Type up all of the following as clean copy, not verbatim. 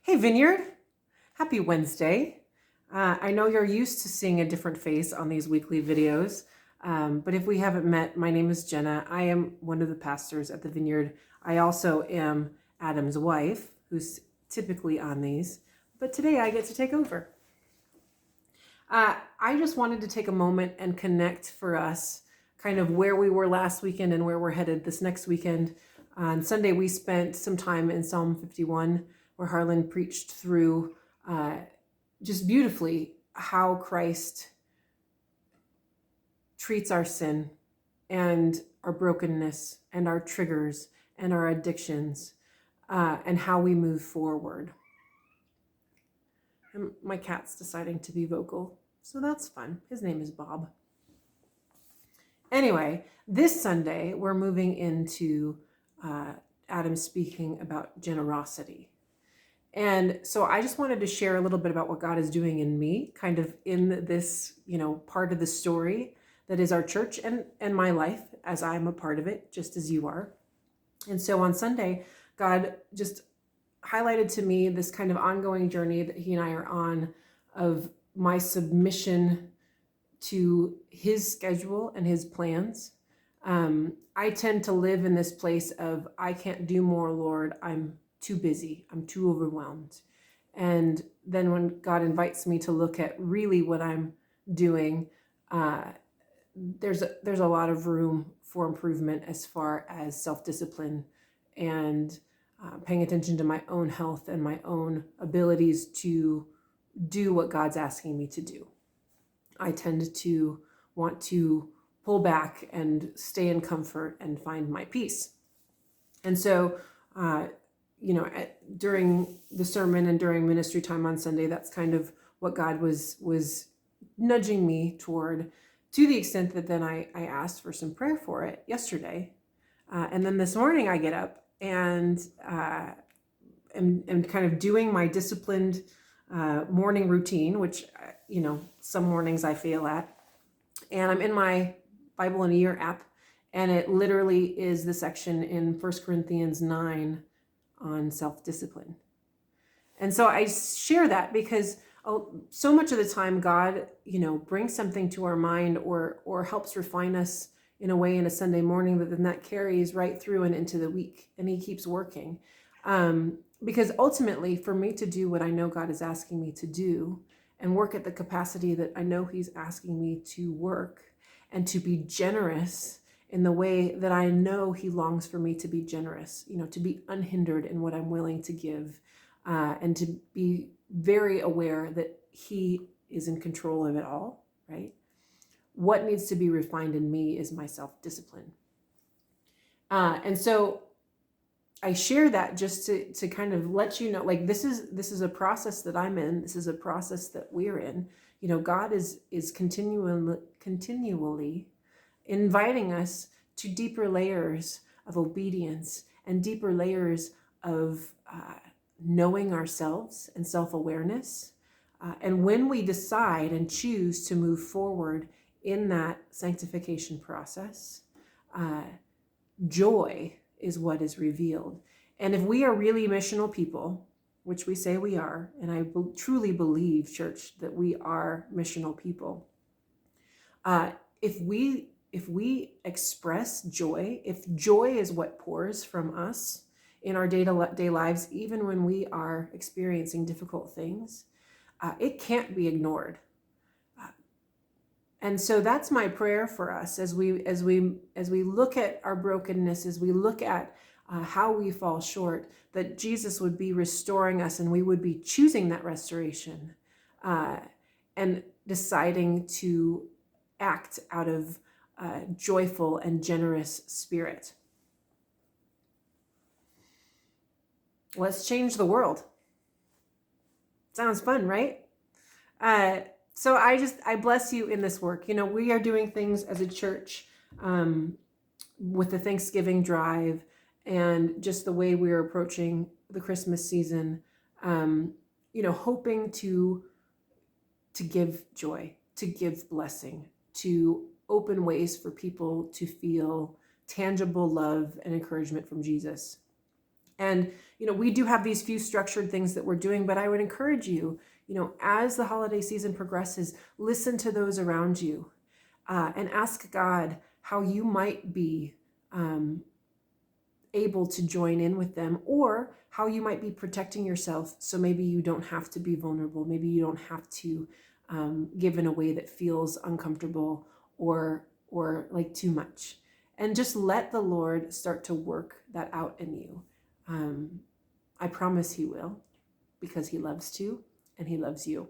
Hey, Vineyard. Happy Wednesday. I know you're used to seeing a different face on these weekly videos, but if we haven't met, my name is Jenna. I am one of the pastors at the Vineyard. I also am Adam's wife, who's typically on these, but today I get to take over. I just wanted to take a moment and connect for us kind of where we were last weekend and where we're headed this next weekend. On Sunday, we spent some time in Psalm 51, where Harlan preached through just beautifully how Christ treats our sin and our brokenness and our triggers and our addictions and how we move forward. And my cat's deciding to be vocal, so that's fun. His name is Bob. Anyway, this Sunday, we're moving into Adam speaking about generosity. And so I just wanted to share a little bit about what God is doing in me, kind of in this, part of the story that is our church and my life, as I'm a part of it, just as you are. And so on Sunday, God just highlighted to me this kind of ongoing journey that he and I are on of my submission to his schedule and his plans. I tend to live in this place of, I can't do more, Lord. I'm too busy. I'm too overwhelmed. And then when God invites me to look at really what I'm doing, there's a lot of room for improvement as far as self-discipline and paying attention to my own health and my own abilities to do what God's asking me to do. I tend to want to pull back and stay in comfort and find my peace. And so, during the sermon and during ministry time on Sunday, that's kind of what God was nudging me toward, to the extent that then I asked for some prayer for it yesterday. And then this morning I get up and am kind of doing my disciplined morning routine, which, some mornings I fail at. And I'm in my Bible in a Year app, and it literally is the section in 1 Corinthians 9 on self-discipline. And so I share that because so much of the time God, brings something to our mind or helps refine us in a way in a Sunday morning that then that carries right through and into the week, and he keeps working. Because ultimately, for me to do what I know God is asking me to do and work at the capacity that I know he's asking me to work, and to be generous in the way that I know he longs for me to be generous, to be unhindered in what I'm willing to give, and to be very aware that he is in control of it all, right? What needs to be refined in me is my self-discipline. And so I share that just to kind of let you know, like, this is a process that I'm in. This is a process that we're in. God is continually inviting us to deeper layers of obedience and deeper layers of knowing ourselves and self-awareness. And when we decide and choose to move forward in that sanctification process, joy is what is revealed. And if we are really missional people, which we say we are, and I truly believe, church, that we are missional people, if we express joy, if joy is what pours from us in our day-to-day lives, even when we are experiencing difficult things, it can't be ignored. And so that's my prayer for us as we look at our brokenness, as we look at how we fall short, that Jesus would be restoring us and we would be choosing that restoration and deciding to act out of joyful and generous spirit. Let's change the world. Sounds fun, right? So I bless you in this work. We are doing things as a church with the Thanksgiving drive and just the way we're approaching the Christmas season, hoping to give joy, to give blessing, to open ways for people to feel tangible love and encouragement from Jesus. And, we do have these few structured things that we're doing, but I would encourage you, as the holiday season progresses, listen to those around you and ask God how you might be able to join in with them, or how you might be protecting yourself so maybe you don't have to be vulnerable. Maybe you don't have to give in a way that feels uncomfortable or like too much. And just let the Lord start to work that out in you. I promise he will, because he loves to, and he loves you.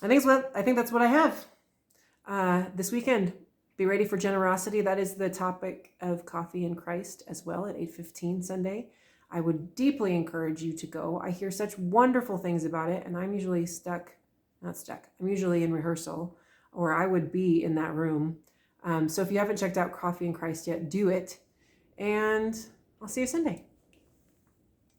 I think that's what I have this weekend. Be ready for generosity. That is the topic of Coffee in Christ as well at 8:15 Sunday. I would deeply encourage you to go. I hear such wonderful things about it, and I'm usually I'm usually in rehearsal, or I would be in that room. So if you haven't checked out Coffee in Christ yet, do it. And I'll see you Sunday.